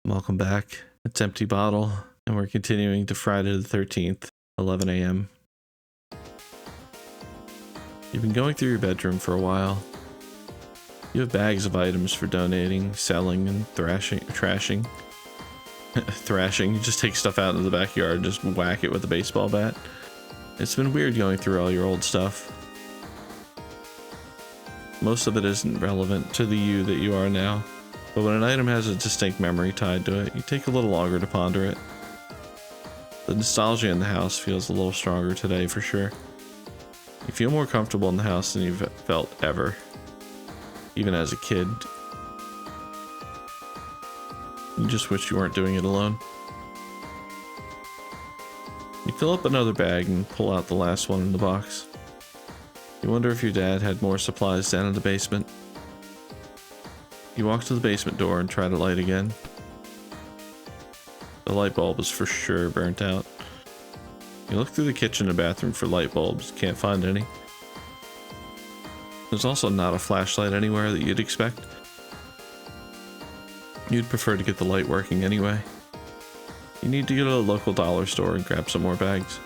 Welcome back. It's Empty Bottle, and we're continuing to Friday the 13th, 11 a.m. You've been going through your bedroom for a while. You have bags of items for donating, selling, and trashing. Thrashing, you just take stuff out into the backyard and just whack it with a baseball bat. It's been weird going through all your old stuff. Most of it isn't relevant to the you that you are now. But when an item has a distinct memory tied to it, you take a little longer to ponder it. The nostalgia in the house feels a little stronger today for sure. You feel more comfortable in the house than you've felt ever, even as a kid. You just wish you weren't doing it alone. You fill up another bag and pull out the last one in the box. You wonder if your dad had more supplies down in the basement. You walk to the basement door and try to light again. The light bulb is for sure burnt out. You look through the kitchen and bathroom for light bulbs, can't find any. There's also not a flashlight anywhere that you'd expect. You'd prefer to get the light working anyway. You need to go to a local dollar store and grab some more bags.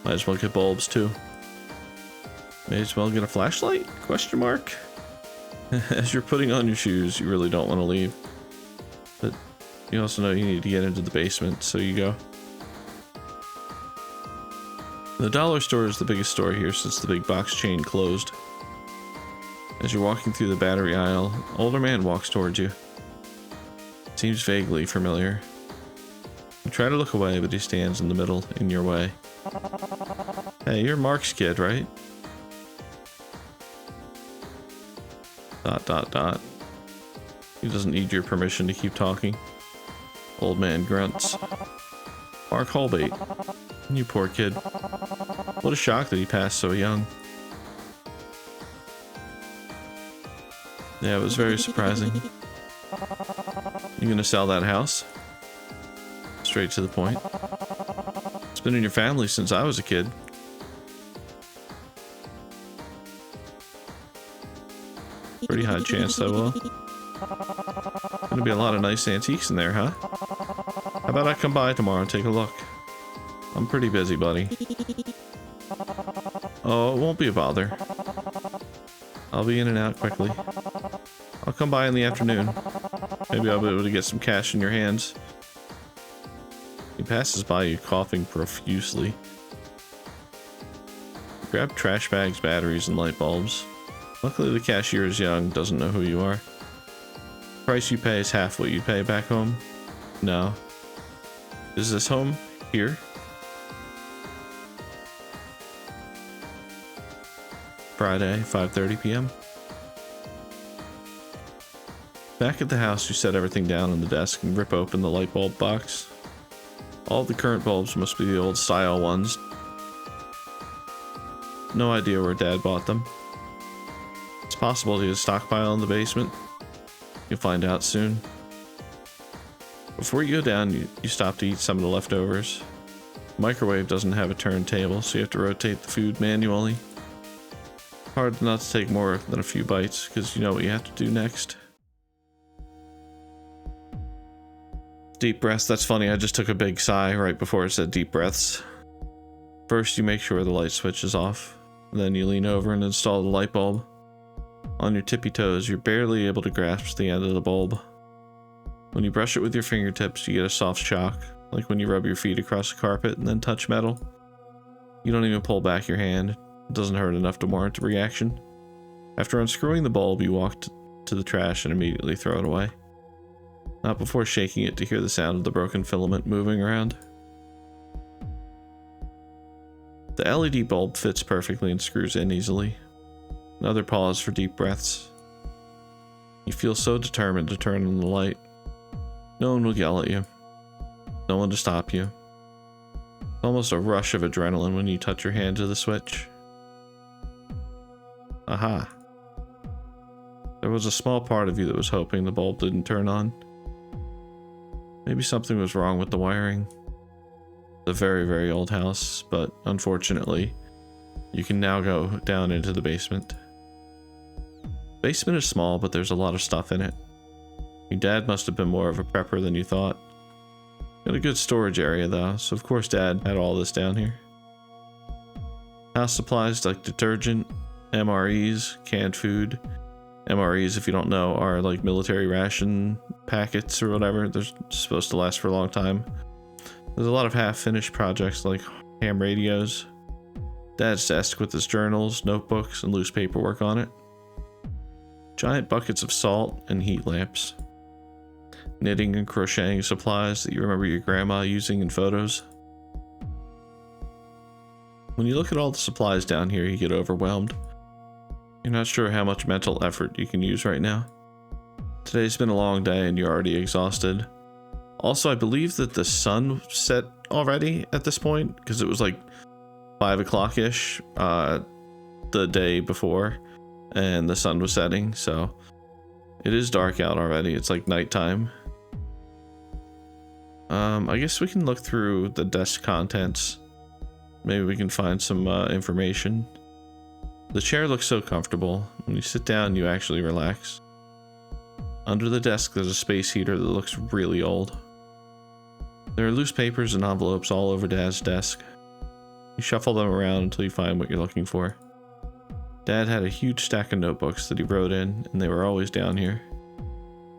Might as well get bulbs too. May as well get a flashlight? Question mark? As you're putting on your shoes, you really don't want to leave. But you also know you need to get into the basement, so you go. The dollar store is the biggest store here since the big box chain closed. As you're walking through the battery aisle, an older man walks towards you. Seems vaguely familiar. You try to look away, but he stands in the middle, in your way. Hey, you're Mark's kid, right? ... He doesn't need your permission to keep talking. Old man grunts. Mark Holbait. You poor kid. What a shock that he passed so young. Yeah, it was very surprising. You gonna sell that house? Straight to the point. It's been in your family since I was a kid. Pretty high chance I will. Gonna be a lot of nice antiques in there, huh? How about I come by tomorrow and take a look? I'm pretty busy, buddy. Oh, it won't be a bother. I'll be in and out quickly. I'll come by in the afternoon. Maybe I'll be able to get some cash in your hands. He passes by you, coughing profusely. Grab trash bags, batteries, and light bulbs. Luckily, the cashier is young, doesn't know who you are. The price you pay is half what you pay back home. No. Is this home here? Friday, 5:30 p.m. Back at the house, you set everything down on the desk and rip open the light bulb box. All the current bulbs must be the old style ones. No idea where Dad bought them. It's possible he has a stockpile in the basement. You'll find out soon. Before you go down, you stop to eat some of the leftovers. The microwave doesn't have a turntable, so you have to rotate the food manually. Hard not to take more than a few bites, because you know what you have to do next. Deep breaths. That's funny, I just took a big sigh right before it said deep breaths. First, you make sure the light switch is off. Then you lean over and install the light bulb. On your tippy toes, you're barely able to grasp the end of the bulb. When you brush it with your fingertips, you get a soft shock, like when you rub your feet across a carpet and then touch metal. You don't even pull back your hand. It doesn't hurt enough to warrant a reaction. After unscrewing the bulb, you walk to the trash and immediately throw it away. Not before shaking it to hear the sound of the broken filament moving around. The LED bulb fits perfectly and screws in easily. Another pause for deep breaths. You feel so determined to turn on the light. No one will yell at you. No one to stop you. It's almost a rush of adrenaline when you touch your hand to the switch. Aha. There was a small part of you that was hoping the bulb didn't turn on. Maybe something was wrong with the wiring. It's a very, very old house, but unfortunately, you can now go down into the basement. Basement is small, but there's a lot of stuff in it. Your dad must have been more of a prepper than you thought. Got a good storage area though, so of course Dad had all this down here. House supplies like detergent, MREs, canned food. MREs, if you don't know, are like military ration packets or whatever. They're supposed to last for a long time. There's a lot of half-finished projects like ham radios. Dad's desk with his journals, notebooks, and loose paperwork on it. Giant buckets of salt and heat lamps. Knitting and crocheting supplies that you remember your grandma using in photos. When you look at all the supplies down here, you get overwhelmed. You're not sure how much mental effort you can use right now. Today's been a long day and you're already exhausted. Also, I believe that the sun set already at this point, because it was like 5 o'clock-ish the day before, and the sun was setting, so it is dark out already. It's like nighttime. I guess we can look through the desk contents. Maybe we can find some information. The chair looks so comfortable. When you sit down, you actually relax. Under the desk, there's a space heater that looks really old. There are loose papers and envelopes all over Dad's desk. You shuffle them around until you find what you're looking for. Dad had a huge stack of notebooks that he wrote in, and they were always down here.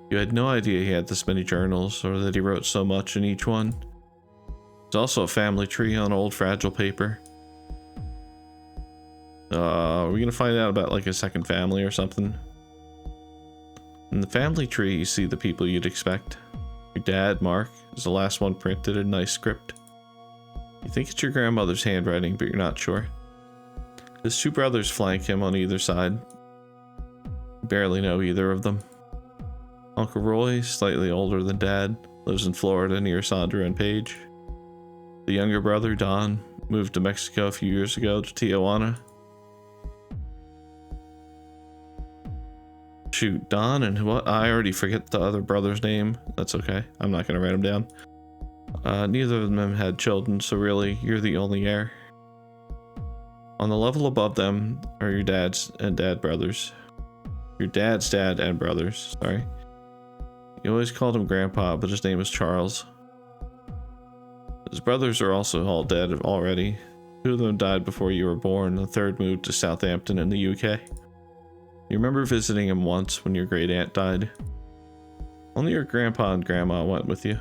You had no idea he had this many journals, or that he wrote so much in each one. There's also a family tree on old fragile paper. Are we gonna find out about like a second family or something? In the family tree, you see the people you'd expect. Your dad, Mark, is the last one printed in nice script. You think it's your grandmother's handwriting, but you're not sure. His 2 brothers flank him on either side. You barely know either of them. Uncle Roy, slightly older than Dad, lives in Florida near Sandra and Paige. The younger brother, Don, moved to Mexico a few years ago to Tijuana. Shoot, Don and what? I already forget the other brother's name. That's okay. I'm not gonna write him down. Neither of them had children, so really, you're the only heir. On the level above them are your dad's and dad brothers. Your dad's dad and brothers, sorry. You always called him Grandpa, but his name is Charles. His brothers are also all dead already. 2 of them died before you were born, the 3rd moved to Southampton in the UK. You remember visiting him once when your great aunt died. Only your grandpa and grandma went with you.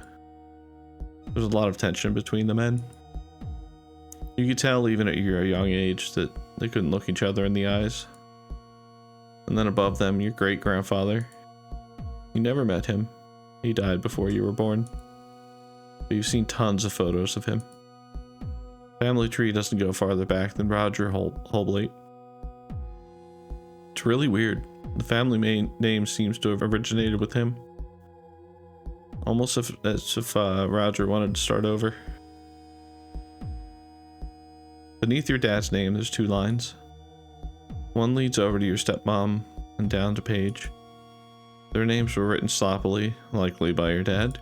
There was a lot of tension between the men. You could tell even at your young age that they couldn't look each other in the eyes. And then above them, your great grandfather. You never met him. He died before you were born. But you've seen tons of photos of him. Family tree doesn't go farther back than Roger Holblate. It's really weird. The family name seems to have originated with him. Almost as if Roger wanted to start over. Beneath your dad's name, there's 2 lines. One leads over to your stepmom and down to Paige. Their names were written sloppily, likely by your dad.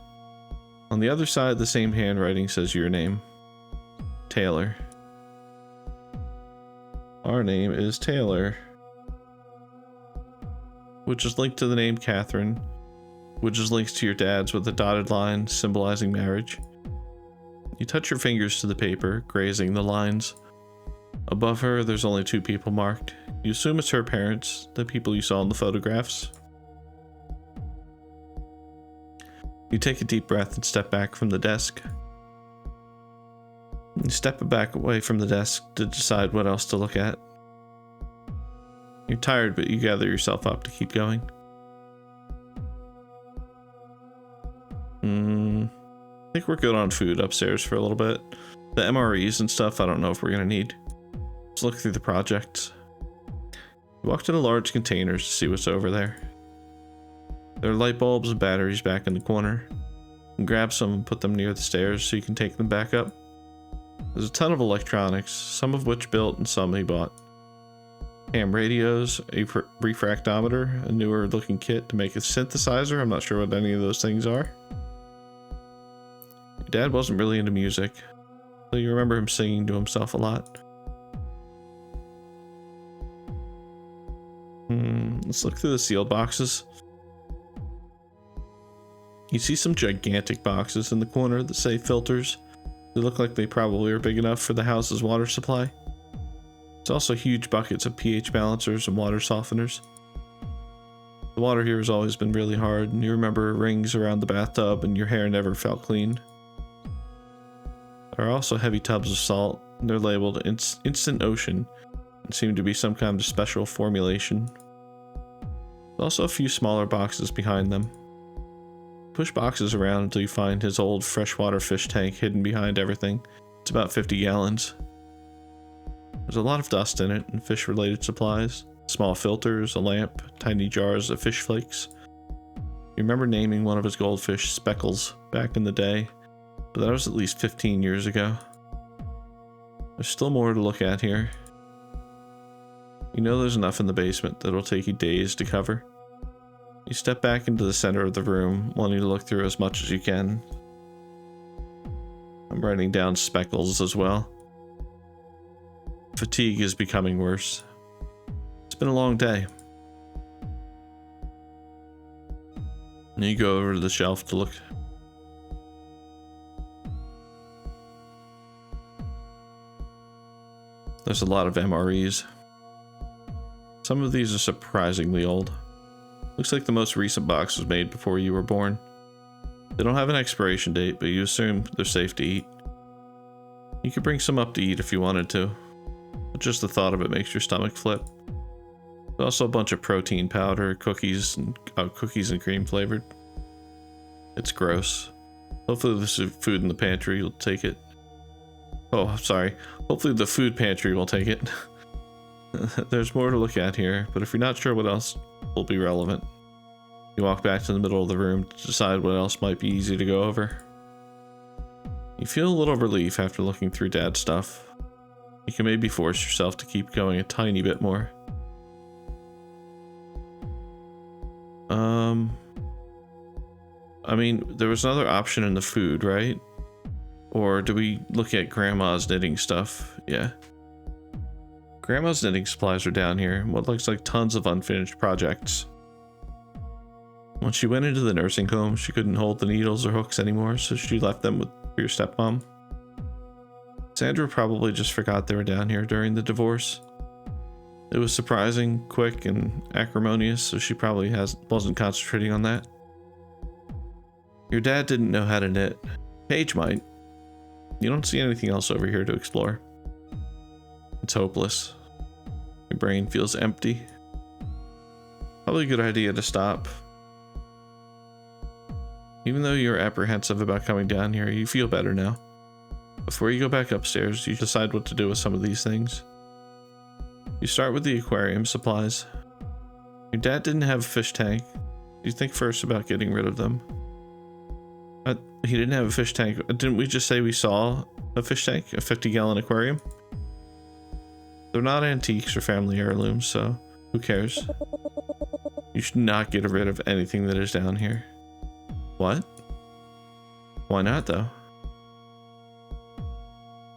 On the other side, the same handwriting says your name. Taylor. Our name is Taylor. Which is linked to the name Catherine, which is linked to your dad's with a dotted line symbolizing marriage. You touch your fingers to the paper, grazing the lines. Above her, there's only 2 people marked. You assume it's her parents, the people you saw in the photographs. You take a deep breath and step back from the desk. You step back away from the desk to decide what else to look at. You're tired, but you gather yourself up to keep going. I think we're good on food upstairs for a little bit. The MREs and stuff, I don't know if we're gonna need. Let's look through the projects. You walk to the large containers to see what's over there. There are light bulbs and batteries back in the corner. You grab some and put them near the stairs so you can take them back up. There's a ton of electronics, some of which built and some he bought. Ham radios, a refractometer, a newer looking kit to make a synthesizer. I'm not sure what any of those things are. Your dad wasn't really into music, so you remember him singing to himself a lot. Let's look through the sealed boxes. You see some gigantic boxes in the corner that say filters. They look like they probably are big enough for the house's water supply. There's also huge buckets of pH balancers and water softeners. The water here has always been really hard, and you remember rings around the bathtub and your hair never felt clean. There are also heavy tubs of salt, and they're labeled Instant Ocean and seem to be some kind of special formulation. There's also a few smaller boxes behind them. Push boxes around until you find his old freshwater fish tank hidden behind everything. It's about 50 gallons. There's a lot of dust in it and fish-related supplies. Small filters, a lamp, tiny jars of fish flakes. You remember naming one of his goldfish Speckles back in the day, but that was at least 15 years ago. There's still more to look at here. You know there's enough in the basement that'll take you days to cover. You step back into the center of the room, wanting to look through as much as you can. I'm writing down Speckles as well. Fatigue is becoming worse. It's been a long day. And you go over to the shelf to look. There's a lot of MREs. Some of these are surprisingly old. Looks like the most recent box was made before you were born. They don't have an expiration date, but you assume they're safe to eat. You could bring some up to eat if you wanted to, but just the thought of it makes your stomach flip. There's also a bunch of protein powder, cookies and cream flavored. It's gross. Hopefully the food in the pantry will take it. Oh, sorry. Hopefully the food pantry will take it. There's more to look at here, but if you're not sure what else will be relevant, you walk back to the middle of the room to decide what else might be easy to go over. You feel a little relief after looking through Dad's stuff. You can maybe force yourself to keep going a tiny bit more. I mean, there was another option in the food, right? Or do we look at Grandma's knitting stuff? Yeah. Grandma's knitting supplies are down here. What looks like tons of unfinished projects. When she went into the nursing home, she couldn't hold the needles or hooks anymore, so she left them with your stepmom. Sandra probably just forgot they were down here during the divorce. It was surprising, quick, and acrimonious, so she probably wasn't concentrating on that. Your dad didn't know how to knit. Paige might. You don't see anything else over here to explore. It's hopeless. Your brain feels empty. Probably a good idea to stop. Even though you're apprehensive about coming down here, you feel better now. Before you go back upstairs, you decide what to do with some of these things. You start with the aquarium supplies. Your dad didn't have a fish tank. You think first about getting rid of them. He didn't have a fish tank. Didn't we just say we saw a fish tank? A 50-gallon aquarium? They're not antiques or family heirlooms, so who cares? You should not get rid of anything that is down here. What? Why not, though?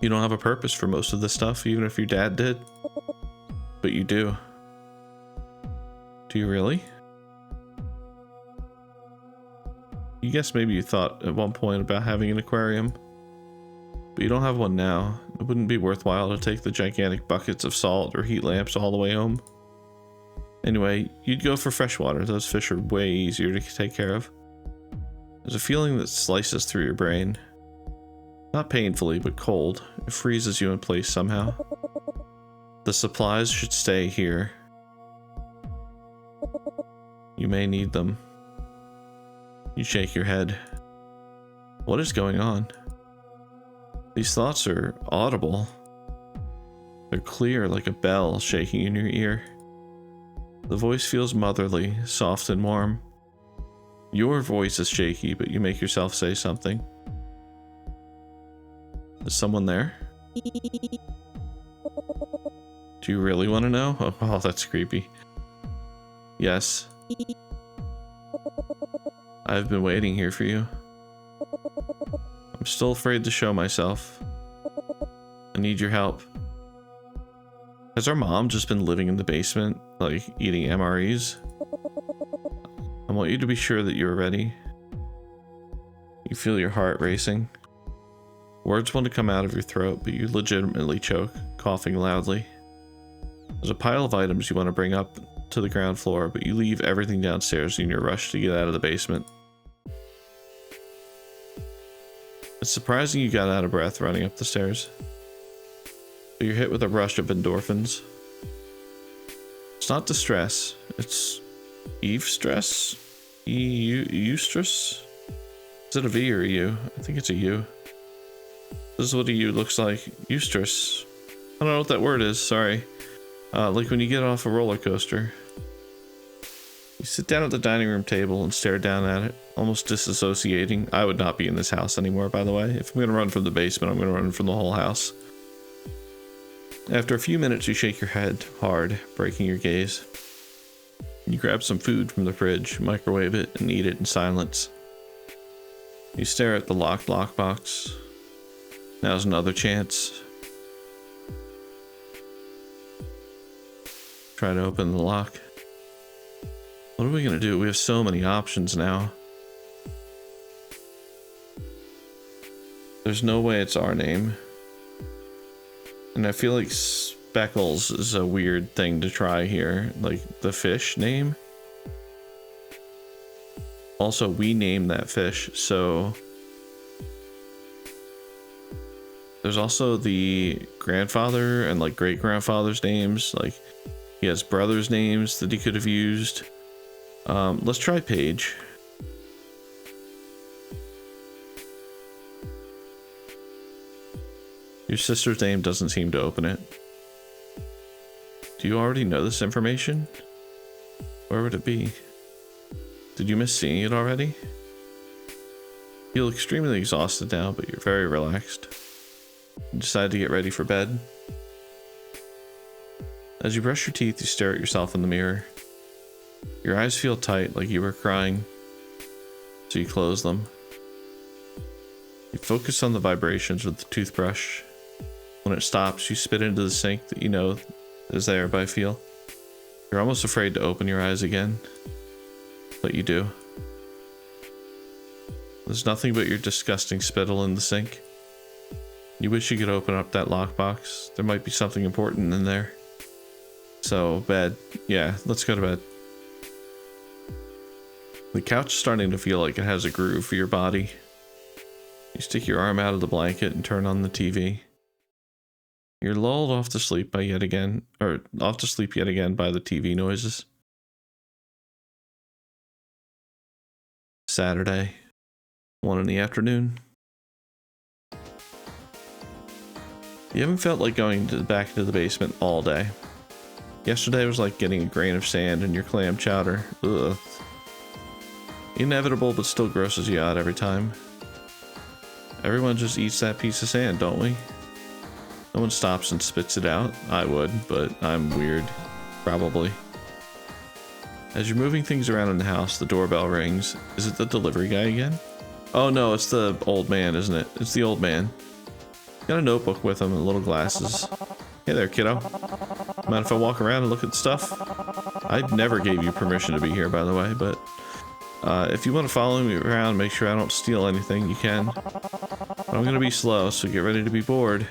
You don't have a purpose for most of this stuff, even if your dad did. But you do. Do you really? You guess maybe you thought at one point about having an aquarium, but you don't have one now. It wouldn't be worthwhile to take the gigantic buckets of salt or heat lamps all the way home. Anyway, you'd go for freshwater. Those fish are way easier to take care of. There's a feeling that slices through your brain. Not painfully, but cold. It freezes you in place somehow. The supplies should stay here. You may need them. You shake your head. What is going on? These thoughts are audible. They're clear like a bell shaking in your ear. The voice feels motherly, soft and warm. Your voice is shaky, but you make yourself say something. Is someone there? Do you really want to know? Oh, that's creepy. Yes. I've been waiting here for you. I'm still afraid to show myself. I need your help. Has our mom just been living in the basement, like eating MREs? I want you to be sure that you're ready. You feel your heart racing. Words want to come out of your throat, but you legitimately choke, coughing loudly. There's a pile of items you want to bring up to the ground floor, but you leave everything downstairs in your rush to get out of the basement. It's surprising you got out of breath running up the stairs. But you're hit with a rush of endorphins. It's not distress, it's eavesstress? Eustress? Is it a V or a U? I think it's a U. This is what a U looks like. Eustress. I don't know what that word is, sorry. Like when you get off a roller coaster. You sit down at the dining room table and stare down at it, almost disassociating. I would not be in this house anymore, by the way. If I'm gonna run from the basement, I'm gonna run from the whole house. After a few minutes, you shake your head hard, breaking your gaze. You grab some food from the fridge, microwave it, and eat it in silence. You stare at the locked lockbox. Now's another chance. Try to open the lock. What are we gonna do? We have so many options now. There's no way it's our name. And I feel like Speckles is a weird thing to try here. Like the fish name. Also, we named that fish, so... There's also the grandfather and like great-grandfather's names. Like, he has brothers' names that he could have used. Let's try Paige. Your sister's name doesn't seem to open it. Do you already know this information? Where would it be? Did you miss seeing it already? You look extremely exhausted now, but you're very relaxed. You decide to get ready for bed. As you brush your teeth, you stare at yourself in the mirror. Your eyes feel tight, like you were crying, so you close them. You focus on the vibrations with the toothbrush. When it stops, you spit into the sink that you know is there by feel. You're almost afraid to open your eyes again, but you do. There's nothing but your disgusting spittle in the sink. You wish you could open up that lockbox. There might be something important in there. So, bed. Yeah, let's go to bed. The couch is starting to feel like it has a groove for your body. You stick your arm out of the blanket and turn on the TV. You're lulled off to sleep yet again by the TV noises. Saturday, 1 in the afternoon. You haven't felt like going back into the basement all day. Yesterday was like getting a grain of sand in your clam chowder. Ugh. Inevitable, but still grosses you out every time. Everyone just eats that piece of sand, don't we? No one stops and spits it out. I would, but I'm weird. Probably. As you're moving things around in the house, the doorbell rings. Is it the delivery guy again? Oh no, it's the old man, isn't it? It's the old man. Got a notebook with him and little glasses. Hey there, kiddo. Mind if I walk around and look at stuff? I never gave you permission to be here, by the way, but if you want to follow me around, make sure I don't steal anything, you can. But I'm gonna be slow, so get ready to be bored.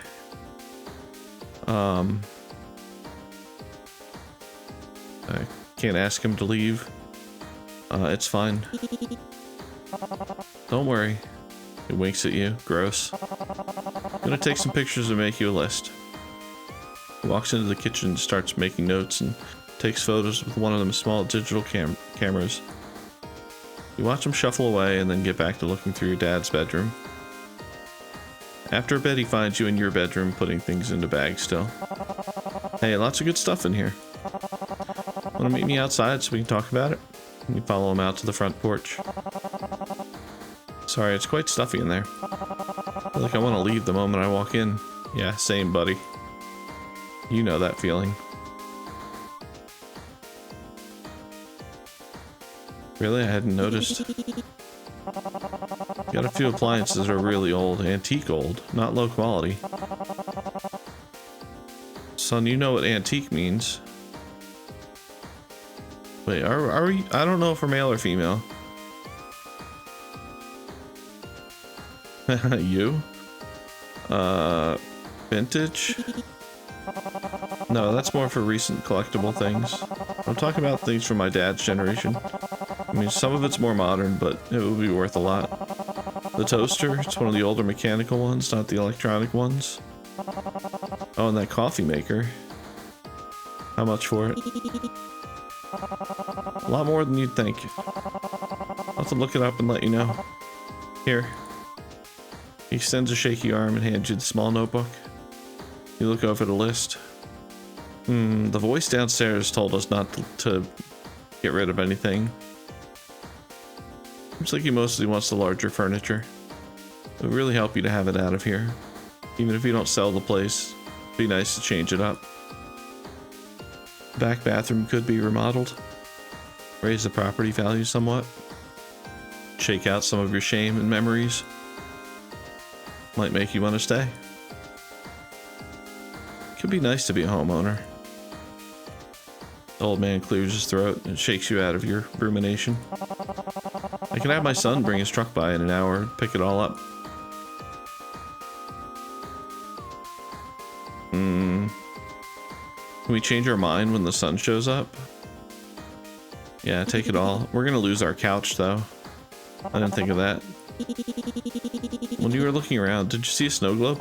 I can't ask him to leave. It's fine. Don't worry. He winks at you. Gross. I'm gonna take some pictures and make you a list. He walks into the kitchen and starts making notes and takes photos with one of them small digital cameras. You watch him shuffle away and then get back to looking through your dad's bedroom. After a bit, he finds you in your bedroom putting things into bags still. Hey, lots of good stuff in here. Want to meet me outside so we can talk about it? You follow him out to the front porch. Sorry, it's quite stuffy in there. I feel like I want to leave the moment I walk in. Yeah, same, buddy. You know that feeling. Really? I hadn't noticed. Got a few appliances that are really old. Antique old, not low quality. Son, you know what antique means. Wait, are we? I don't know if we're male or female. You? Vintage? No, that's more for recent collectible things. I'm talking about things from my dad's generation. I mean, some of it's more modern, but it would be worth a lot. The toaster, it's one of the older mechanical ones, not the electronic ones. Oh, and that coffee maker. How much for it? A lot more than you'd think. I'll have to look it up and let you know. Here. He extends a shaky arm and hands you the small notebook. You look over the list. The voice downstairs told us not to get rid of anything. Seems like he mostly wants the larger furniture. It would really help you to have it out of here. Even if you don't sell the place, it'd be nice to change it up. The back bathroom could be remodeled. Raise the property value somewhat. Shake out some of your shame and memories. Might make you want to stay. Could be nice to be a homeowner. The old man clears his throat and shakes you out of your rumination. I can have my son bring his truck by in an hour and pick it all up. Can we change our mind when the sun shows up? Yeah, take it all. We're gonna lose our couch though. I didn't think of that. When you were looking around, did you see a snow globe?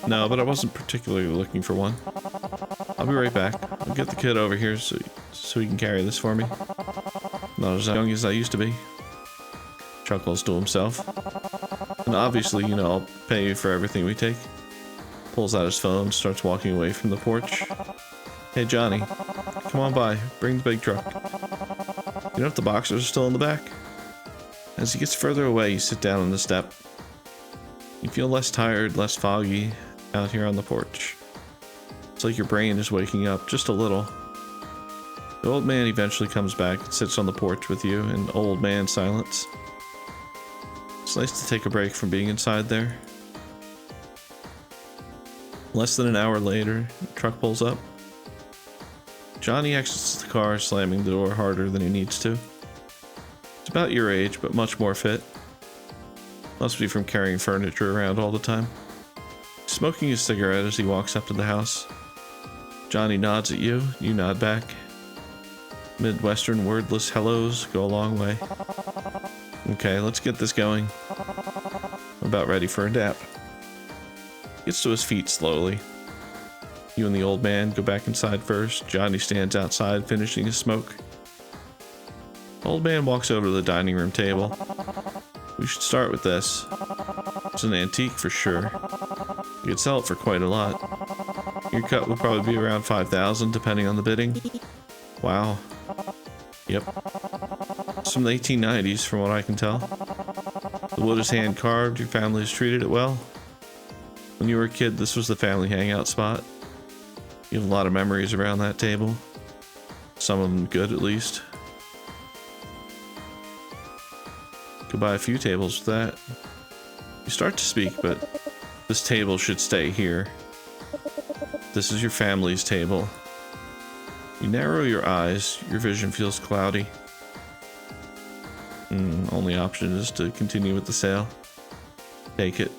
No, but I wasn't particularly looking for one. I'll be right back. I'll get the kid over here so he can carry this for me. Not as young as I used to be. Chuckles to himself. And obviously, you know, I'll pay you for everything we take. Pulls out his phone, starts walking away from the porch. Hey Johnny, come on by, bring the big truck. You know if the boxers are still in the back? As he gets further away, you sit down on the step. You feel less tired, less foggy out here on the porch. It's like your brain is waking up just a little. The old man eventually comes back and sits on the porch with you in old man silence. It's nice to take a break from being inside there. Less than an hour later, the truck pulls up. Johnny exits the car, slamming the door harder than he needs to. It's about your age, but much more fit. Must be from carrying furniture around all the time. Smoking a cigarette as he walks up to the house. Johnny nods at you, you nod back. Midwestern wordless hellos go a long way. Okay, let's get this going. I'm about ready for a nap. Gets to his feet slowly. You and the old man go back inside first. Johnny stands outside finishing his smoke. Old man walks over to the dining room table. We should start with this. It's an antique for sure. You could sell it for quite a lot. Your cut would probably be around 5,000 depending on the bidding. Wow. Yep. It's from the 1890s from what I can tell. The wood is hand carved. Your family has treated it well. When you were a kid, this was the family hangout spot. You have a lot of memories around that table. Some of them good, at least. Could buy a few tables with that. You start to speak, but this table should stay here. This is your family's table. You narrow your eyes. Your vision feels cloudy. Only option is to continue with the sale. Take it.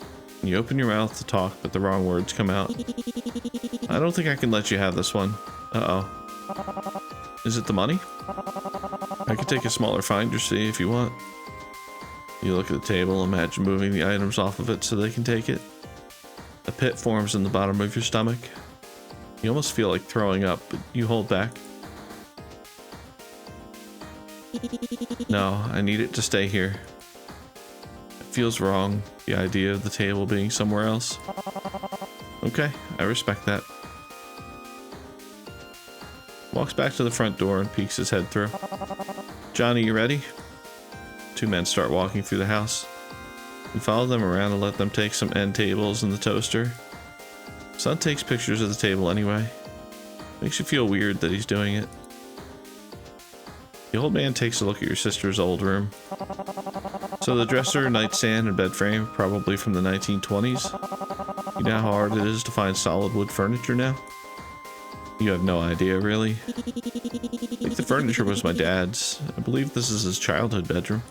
You open your mouth to talk, but the wrong words come out. I don't think I can let you have this one. Uh-oh. Is it the money? I could take a smaller finder fee if you want. You look at the table, imagine moving the items off of it so they can take it. A pit forms in the bottom of your stomach. You almost feel like throwing up, but you hold back. No, I need it to stay here. It feels wrong, the idea of the table being somewhere else. Okay, I respect that. Walks back to the front door and peeks his head through. Johnny, you ready? Two men start walking through the house. You follow them around and let them take some end tables and the toaster. Son takes pictures of the table anyway. Makes you feel weird that he's doing it. The old man takes a look at your sister's old room. So the dresser, nightstand, and bed frame, probably from the 1920s. You know how hard it is to find solid wood furniture now? You have no idea, really. I think the furniture was my dad's. I believe this is his childhood bedroom.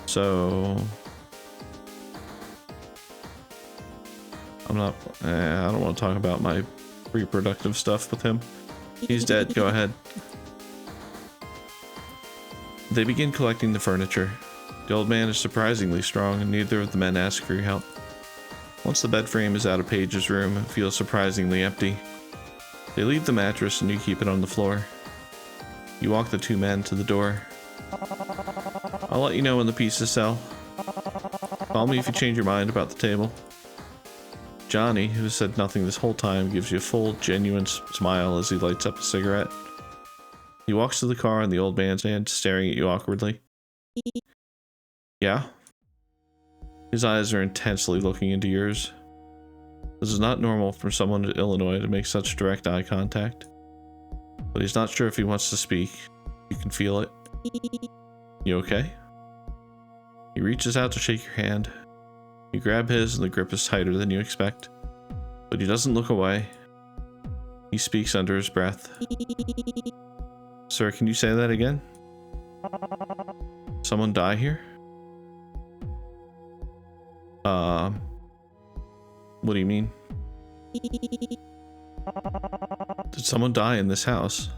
So... I don't want to talk about my reproductive stuff with him. He's dead, go ahead. They begin collecting the furniture. The old man is surprisingly strong, and neither of the men ask for your help. Once the bed frame is out of Paige's room, it feels surprisingly empty. They leave the mattress and you keep it on the floor. You walk the two men to the door. I'll let you know when the pieces sell. Call me if you change your mind about the table. Johnny, who has said nothing this whole time, gives you a full, genuine smile as he lights up a cigarette. He walks to the car and the old man's hand, staring at you awkwardly. Yeah? His eyes are intensely looking into yours. This is not normal for someone in Illinois to make such direct eye contact. But he's not sure if he wants to speak. You can feel it. You okay? He reaches out to shake your hand. You grab his and the grip is tighter than you expect. But he doesn't look away. He speaks under his breath. Sir, can you say that again? Someone die here? What do you mean? Did someone die in this house?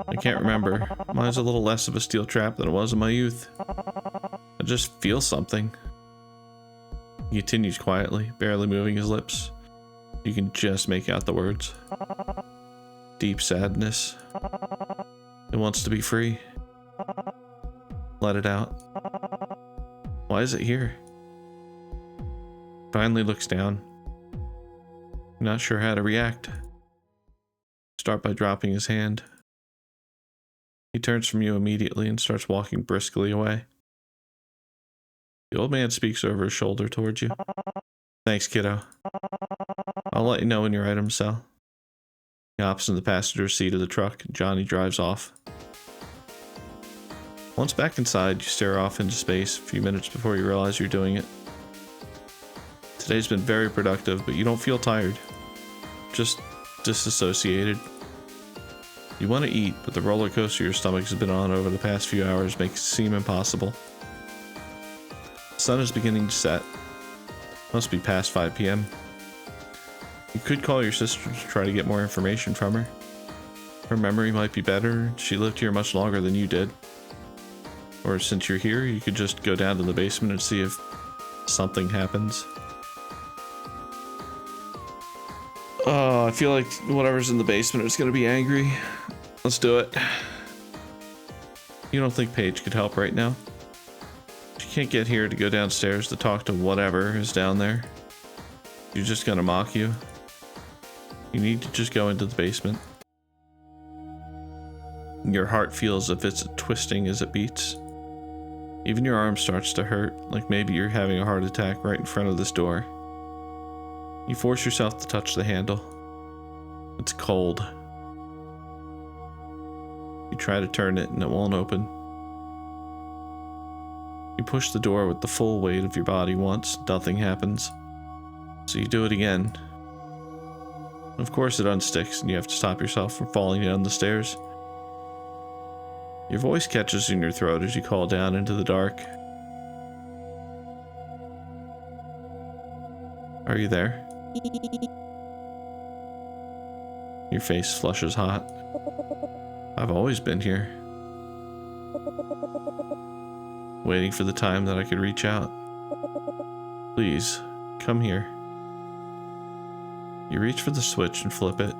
I can't remember. Mine's a little less of a steel trap than it was in my youth. I just feel something. He continues quietly, barely moving his lips. You can just make out the words. Deep sadness. It wants to be free. Let it out. Why is it here? Finally looks down. You're not sure how to react. Start by dropping his hand. He turns from you immediately and starts walking briskly away. The old man speaks over his shoulder towards you. Thanks, kiddo. I'll let you know when your items sell. He hops in the passenger seat of the truck and Johnny drives off. Once back inside, you stare off into space a few minutes before you realize you're doing it. Today's been very productive, but you don't feel tired. Just disassociated. You want to eat, but the roller coaster your stomach has been on over the past few hours makes it seem impossible. The sun is beginning to set. Must be past 5 p.m. You could call your sister to try to get more information from her. Her memory might be better. She lived here much longer than you did. Or since you're here, you could just go down to the basement and see if something happens. Oh, I feel like whatever's in the basement is going to be angry. Let's do it. You don't think Paige could help right now? She can't get here to go downstairs to talk to whatever is down there. She's just going to mock you. You need to just go into the basement. Your heart feels as if it's twisting as it beats. Even your arm starts to hurt, like maybe you're having a heart attack right in front of this door. You force yourself to touch the handle. It's cold. You try to turn it and it won't open. You push the door with the full weight of your body once, nothing happens. So you do it again. Of course it unsticks and you have to stop yourself from falling down the stairs. Your voice catches in your throat as you call down into the dark. Are you there? Your face flushes hot. I've always been here. Waiting for the time that I could reach out. Please, come here. You reach for the switch and flip it.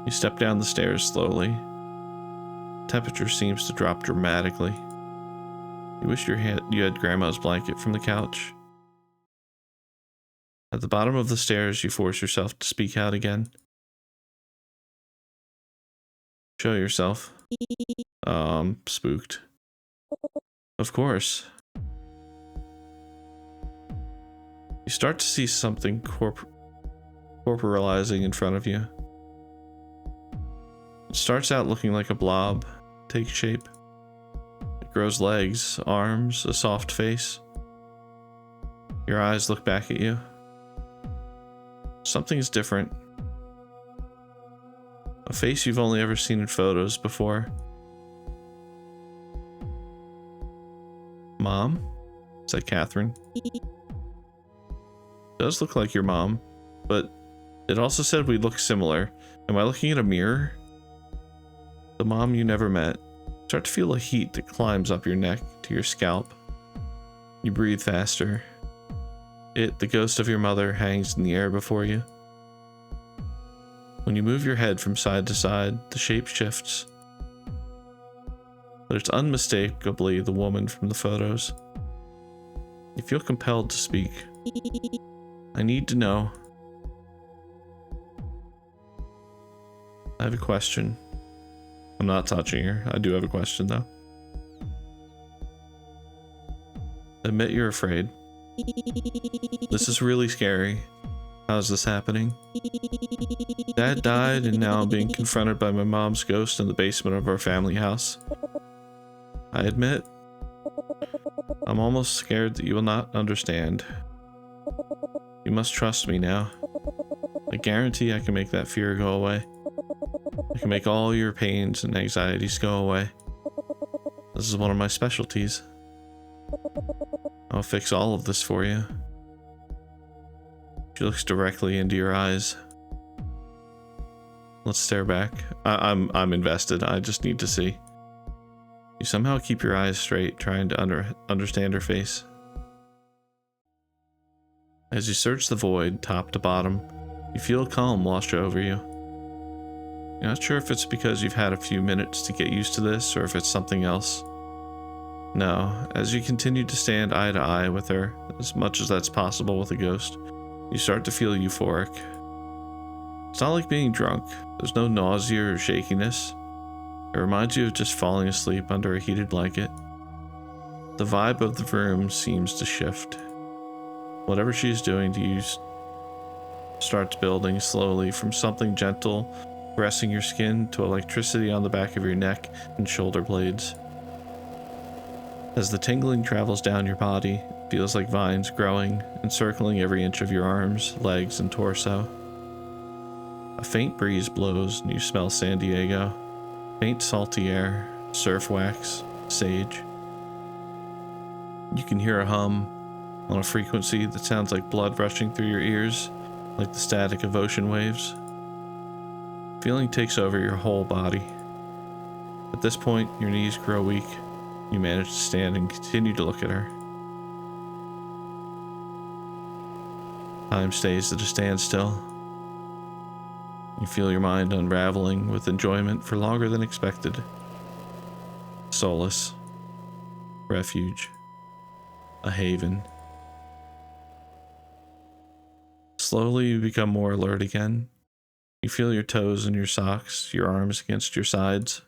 You step down the stairs slowly. Temperature seems to drop dramatically. You wish you had Grandma's blanket from the couch. At the bottom of the stairs, you force yourself to speak out again. Show yourself. Spooked. Of course. You start to see something corporalizing in front of you. It starts out looking like a blob, takes shape. It grows legs, arms, a soft face. Your eyes look back at you. Something's different. A face you've only ever seen in photos before. Mom? said Catherine. Does look like your mom, but it also said we look similar. Am I looking at a mirror? The mom you never met. Start to feel a heat that climbs up your neck to your scalp. You breathe faster. The ghost of your mother, hangs in the air before you. When you move your head from side to side, the shape shifts. But it's unmistakably the woman from the photos. You feel compelled to speak. I need to know. I have a question. I'm not touching her. I do have a question, though. Admit you're afraid. This is really scary. How's this happening? Dad died, and now I'm being confronted by my mom's ghost in the basement of our family house. I admit, I'm almost scared that you will not understand. You must trust me now. I guarantee I can make that fear go away. I can make all your pains and anxieties go away. This is one of my specialties. I'll fix all of this for you. She looks directly into your eyes. Let's stare back. I'm invested. I just need to see. You somehow keep your eyes straight, trying to understand her face. As you search the void, top to bottom, you feel a calm wash over you. You're not sure if it's because you've had a few minutes to get used to this, or if it's something else. No, as you continue to stand eye to eye with her, as much as that's possible with a ghost, you start to feel euphoric. It's not like being drunk. There's no nausea or shakiness. It reminds you of just falling asleep under a heated blanket. The vibe of the room seems to shift. Whatever she's doing to you starts building slowly, from something gentle, caressing your skin, to electricity on the back of your neck and shoulder blades. As the tingling travels down your body, it feels like vines growing, encircling every inch of your arms, legs, and torso. A faint breeze blows and you smell San Diego. Faint salty air, surf wax, sage. You can hear a hum on a frequency that sounds like blood rushing through your ears, like the static of ocean waves. Feeling takes over your whole body. At this point, your knees grow weak. You manage to stand and continue to look at her. Time stays at a standstill. You feel your mind unraveling with enjoyment for longer than expected. Solace. Refuge. A haven. Slowly you become more alert again. You feel your toes in your socks, your arms against your sides.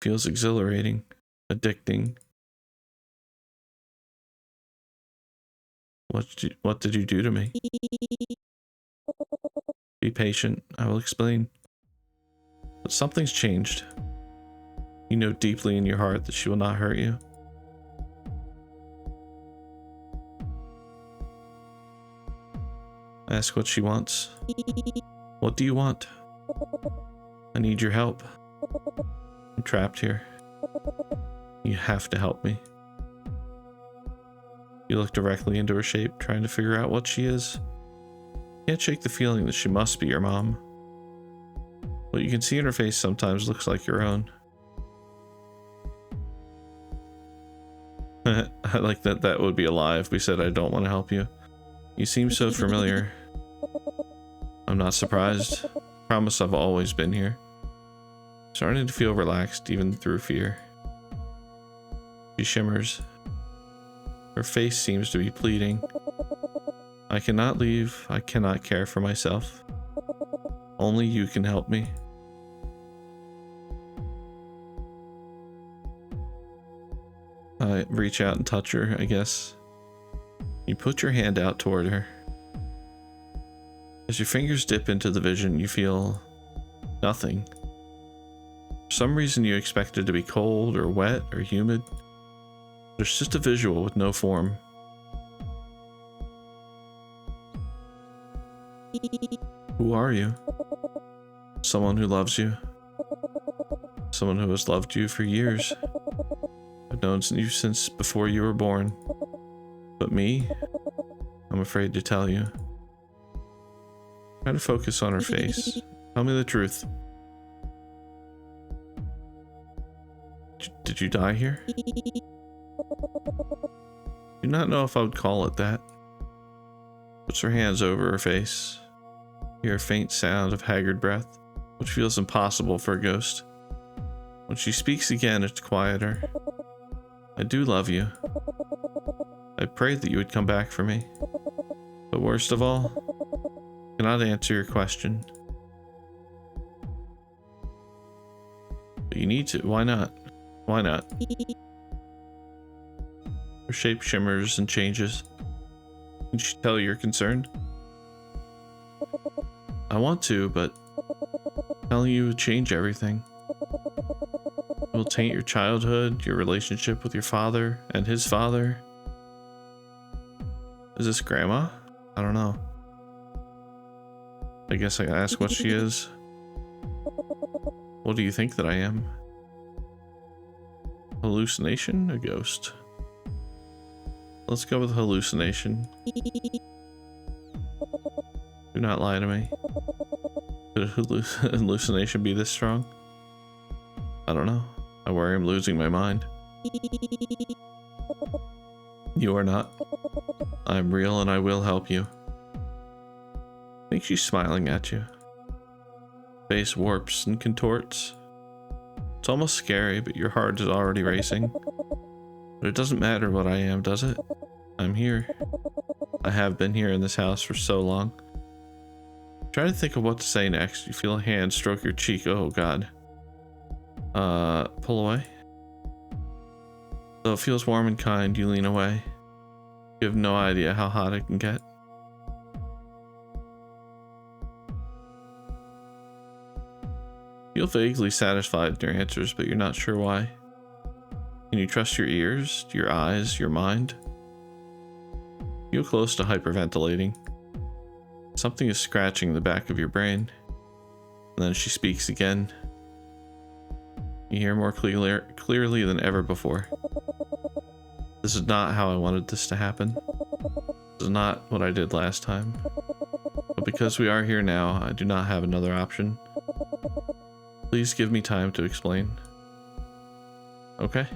It feels exhilarating, addicting. What did you do to me? Be patient, I will explain. But something's changed. You know deeply in your heart that she will not hurt you. Ask what she wants. What do you want? I need your help. I'm trapped here. You have to help me. You look directly into her shape, trying to figure out what she is. You can't shake the feeling that she must be your mom. What you can see in her face sometimes looks like your own. I like that. That would be a lie if we said I don't want to help you. You seem so familiar. I'm not surprised. Promise I've always been here. Starting to feel relaxed even through fear. She shimmers. Her face seems to be pleading. I cannot leave. I cannot care for myself. Only you can help me. I reach out and touch her, I guess. You put your hand out toward her. As your fingers dip into the vision, you feel nothing. For some reason you expect it to be cold or wet or humid. There's just a visual with no form. Who are you? Someone who loves you. Someone who has loved you for years. I've known you since before you were born. But me? I'm afraid to tell you. Try to focus on her face. Tell me the truth. Did you die here? Do not know if I would call it that. Puts her hands over her face. Hear a faint sound of haggard breath, which feels impossible for a ghost. When she speaks again, it's quieter. I do love you. I prayed that you would come back for me. But worst of all, I cannot answer your question. But you need to. Why not? Why not? Her shape shimmers and changes. Can she tell you're concerned? I want to, but telling you would change everything. It will taint your childhood, your relationship with your father and his father. Is this Grandma? I don't know. I guess I gotta ask what she is. What do you think that I am? Hallucination? A ghost? Let's go with hallucination. Do not lie to me. Could a hallucination be this strong? I don't know. I worry I'm losing my mind. You are not. I'm real and I will help you. I think she's smiling at you. Face warps and contorts. It's almost scary, but your heart is already racing. But it doesn't matter what I am, does it? I'm here. I have been here in this house for so long. Try to think of what to say next. You feel a hand stroke your cheek. Oh god. Pull away. Though it feels warm and kind, you lean away. You have no idea how hot it can get. You feel vaguely satisfied in your answers, but you're not sure why. Can you trust your ears, your eyes, your mind? You feel close to hyperventilating. Something is scratching the back of your brain. And then she speaks again. You hear more clearly than ever before. This is not how I wanted this to happen. This is not what I did last time. But because we are here now, I do not have another option. Please give me time to explain. Okay?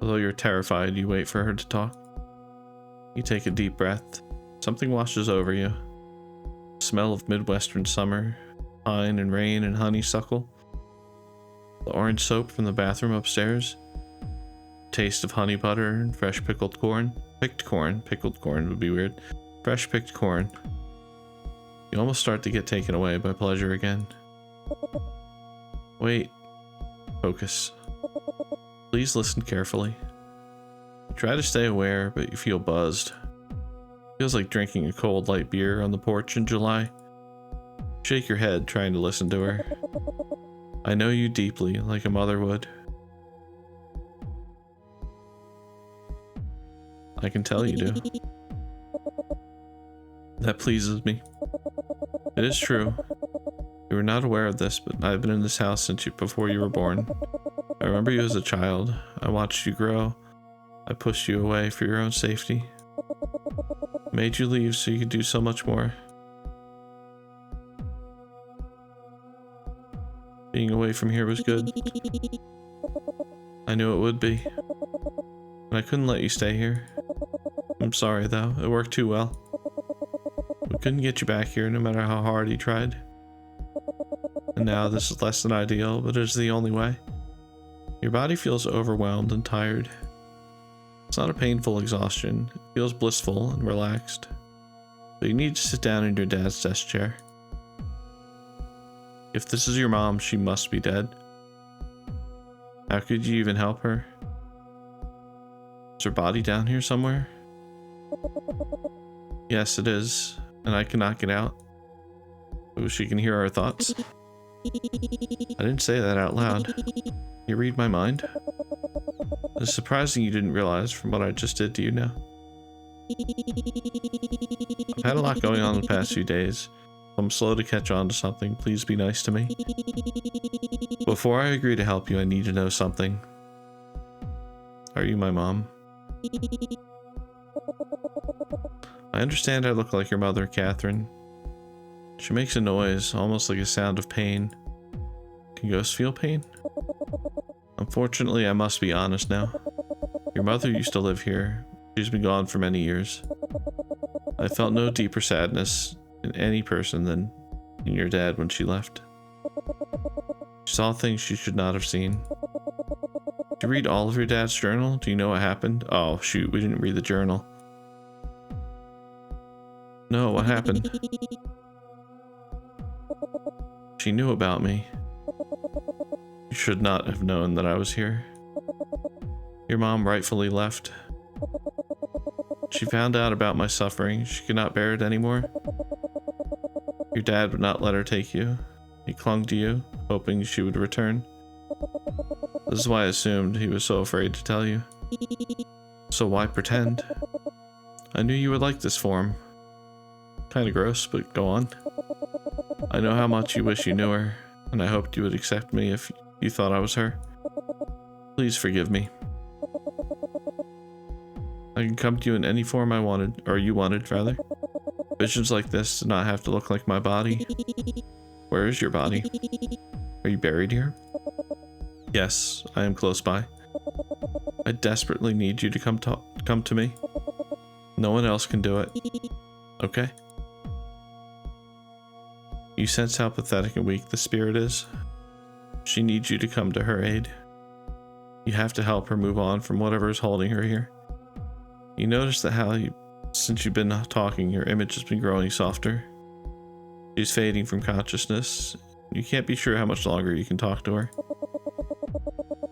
Although you're terrified, you wait for her to talk. You take a deep breath. Something washes over you. Smell of Midwestern summer, pine and rain and honeysuckle. The orange soap from the bathroom upstairs. Taste of honey butter and fresh pickled corn. Picked corn. Pickled corn would be weird. Fresh picked corn. You almost start to get taken away by pleasure again. Wait. Focus. Please listen carefully. You try to stay aware, but you feel buzzed. Feels like drinking a cold light beer on the porch in July. Shake your head, trying to listen to her. I know you deeply, like a mother would. I can tell you do. That pleases me. It is true. You were not aware of this, but I've been in this house since before you were born. I remember you as a child. I watched you grow. I pushed you away for your own safety. I made you leave so you could do so much more. Being away from here was good. I knew it would be. But I couldn't let you stay here. I'm sorry though, it worked too well. We couldn't get you back here no matter how hard he tried. And now this is less than ideal, but it is the only way. Your body feels overwhelmed and tired. It's not a painful exhaustion, it feels blissful and relaxed. But you need to sit down in your dad's desk chair. If this is your mom, she must be dead. How could you even help her? Is her body down here somewhere? Yes, it is, and I cannot get out. So she can hear our thoughts. I didn't say that out loud. You read my mind? It's surprising you didn't realize from what I just did to you now. I've had a lot going on the past few days. If I'm slow to catch on to something, please be nice to me. Before I agree to help you, I need to know something. Are you my mom? I understand I look like your mother, Catherine. She makes a noise, almost like a sound of pain. Can ghosts feel pain? Unfortunately, I must be honest now. Your mother used to live here. She's been gone for many years. I felt no deeper sadness in any person than in your dad when she left. She saw things she should not have seen. Did you read all of your dad's journal? Do you know what happened? Oh, shoot, we didn't read the journal. No, what happened? She knew about me. You should not have known that I was here. Your mom rightfully left. She found out about my suffering. She could not bear it anymore. Your dad would not let her take you. He clung to you, hoping she would return. This is why I assumed he was so afraid to tell you. So why pretend? I knew you would like this form. Kinda gross, but go on. I know how much you wish you knew her, and I hoped you would accept me if you thought I was her. Please forgive me. I can come to you in any form I wanted, or you wanted, rather. Visions like this do not have to look like my body. Where is your body? Are you buried here? Yes, I am close by. I desperately need you to come to me. No one else can do it. Okay? You sense how pathetic and weak the spirit is. She needs you to come to her aid. You have to help her move on from whatever is holding her here. You notice that since you've been talking, your image has been growing softer. She's fading from consciousness. You can't be sure how much longer you can talk to her.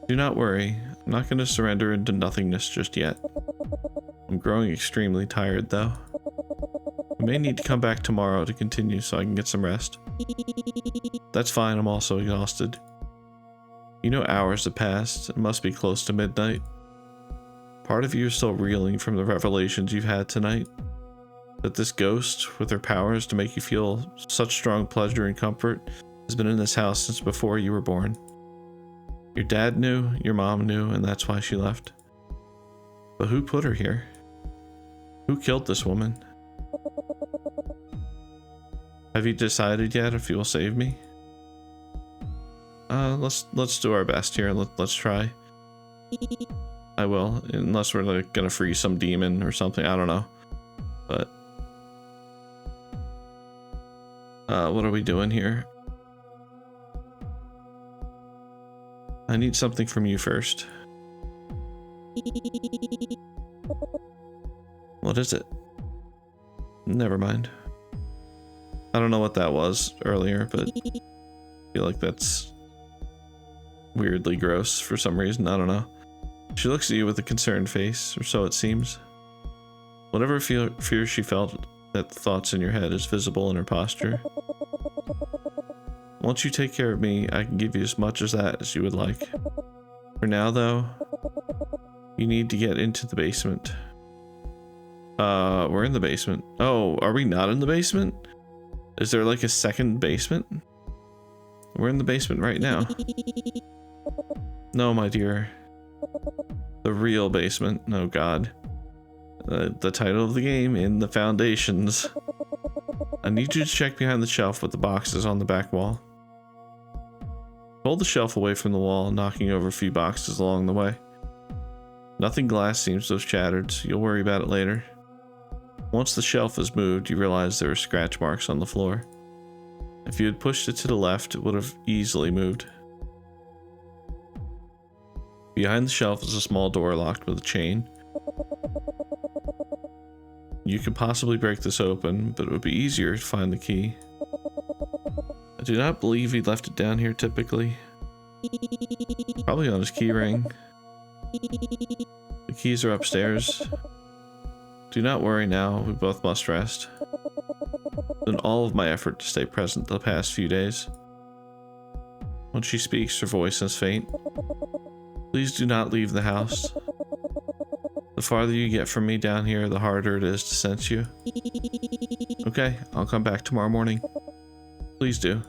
Do not worry. I'm not going to surrender into nothingness just yet. I'm growing extremely tired, though. I may need to come back tomorrow to continue so I can get some rest. That's fine, I'm also exhausted. You know hours have passed. It must be close to midnight. Part of you is still reeling from the revelations you've had tonight. That this ghost, with her powers to make you feel such strong pleasure and comfort, has been in this house since before you were born. Your dad knew, your mom knew, and that's why she left. But who put her here? Who killed this woman? Have you decided yet if you will save me? Let's do our best here. Let's try. I will, unless we're like gonna free some demon or something. I don't know. But what are we doing here? I need something from you first. What is it? Never mind. I don't know what that was earlier, but I feel like that's weirdly gross for some reason. I don't know. She looks at you with a concerned face, or so it seems. Whatever fear she felt at the thoughts in your head is visible in her posture. Once you take care of me, I can give you as much as that as you would like. For now, though, you need to get into the basement. We're in the basement. Oh, are we not in the basement? Is there like a second basement? We're in the basement right now. No, my dear. The real basement. Oh god. The title of the game, In the Foundations. I need you to check behind the shelf with the boxes on the back wall. Pull the shelf away from the wall, knocking over a few boxes along the way. Nothing glass seems to have shattered, so you'll worry about it later. Once the shelf is moved, you realize there are scratch marks on the floor. If you had pushed it to the left, it would have easily moved. Behind the shelf is a small door locked with a chain. You could possibly break this open, but it would be easier to find the key. I do not believe he left it down here typically. Probably on his key ring. The keys are upstairs. Do not worry now, we both must rest. I've done all of my effort to stay present the past few days. When she speaks, her voice is faint. Please do not leave the house. The farther you get from me down here, the harder it is to sense you. Okay, I'll come back tomorrow morning. Please do.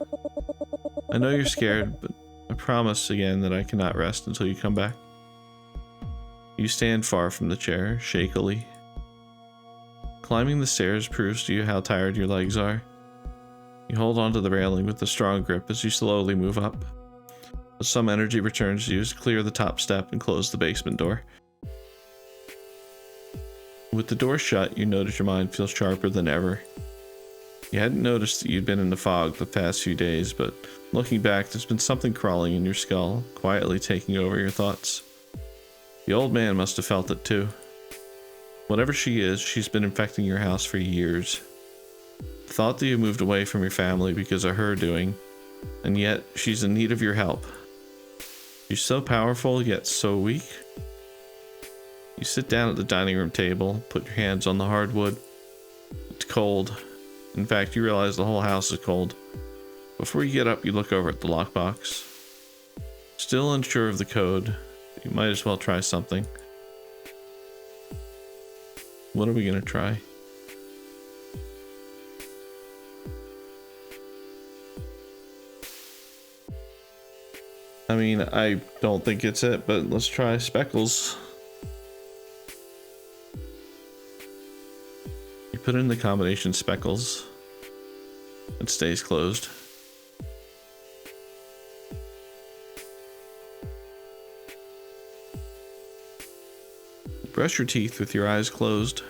I know you're scared, but I promise again that I cannot rest until you come back. You stand far from the chair, shakily. Climbing the stairs proves to you how tired your legs are. You hold onto the railing with a strong grip as you slowly move up. Some energy returns to you as you clear the top step and close the basement door. With the door shut, you notice your mind feels sharper than ever. You hadn't noticed that you'd been in the fog the past few days, but looking back, there's been something crawling in your skull, quietly taking over your thoughts. The old man must have felt it too. Whatever she is, she's been infecting your house for years. The thought that you moved away from your family because of her doing, and yet she's in need of your help. She's so powerful, yet so weak. You sit down at the dining room table, put your hands on the hardwood. It's cold. In fact, you realize the whole house is cold. Before you get up, you look over at the lockbox. Still unsure of the code, you might as well try something. What are we gonna try? I mean, I don't think it's it, but let's try speckles. You put in the combination speckles. It stays closed. Brush your teeth with your eyes closed.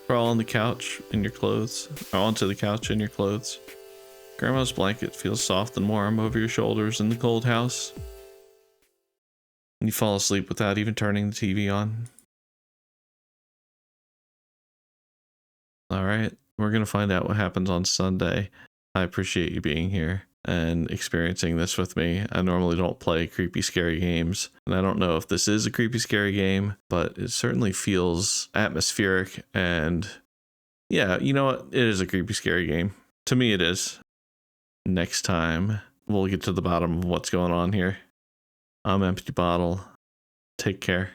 Crawl on the couch in your clothes, or onto the couch in your clothes. Grandma's blanket feels soft and warm over your shoulders in the cold house. And you fall asleep without even turning the TV on. Alright, we're gonna find out what happens on Sunday. I appreciate you being here and experiencing this with me. I normally don't play creepy, scary games, and I don't know if this is a creepy, scary game, but it certainly feels atmospheric, and yeah, you know what? It is a creepy, scary game. To me, it is. Next time, we'll get to the bottom of what's going on here. I'm Empty Bottle. Take care.